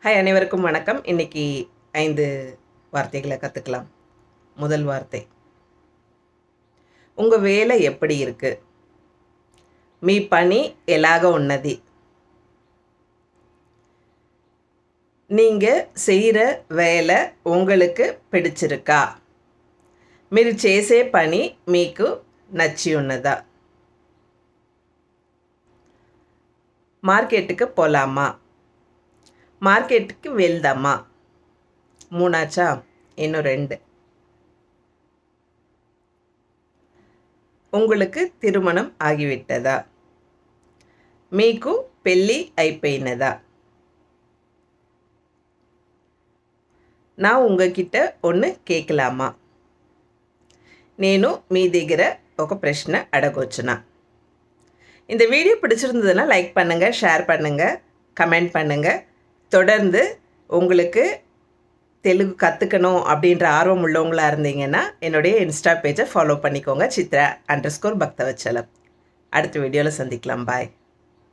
Hi, அனைவருக்கும் வணக்கம். இன்னைக்கு 5 வார்த்தைகளை கற்றுக்கலாம். முதல் வார்த்தை, உங்கள் வேலை எப்படி இருக்கு? మీ పని ఎలాగ ఉన్నది? நீங்கள் செய்கிற வேலை உங்களுக்கு பிடிச்சிருக்கா? మీరు చేసే పని మీకు నచ్చి ఉన్నదా? మార్కెట్కి పోలామా? మార్కెట్కి వెళ్దామా? మూడాచా? இன்னும் 2. உங்களுக்கு திருமணம் ஆகிவிட்டதா? మీకు పెళ్ళి అయిపోయినదా? நான் உங்ககிட்ட ஒன்று கேட்கலாமா? నేను మీ దగ్గర ఒక ప్రశ్న అడగొచ్చునా? இந்த வீடியோ பிடிச்சிருந்ததுன்னா லைக் பண்ணுங்கள், ஷேர் பண்ணுங்கள், கமெண்ட் பண்ணுங்கள். தொடர்ந்து உங்களுக்கு தெலுங்கு கற்றுக்கணும் அப்படின்ற ஆர்வம் உள்ளவங்களாக இருந்தீங்கன்னா என்னுடைய இன்ஸ்டா பேஜை ஃபாலோ பண்ணிக்கோங்க, சித்ரா_பக்தவச்சலம். அடுத்த வீடியோவில் சந்திக்கலாம். பாய்.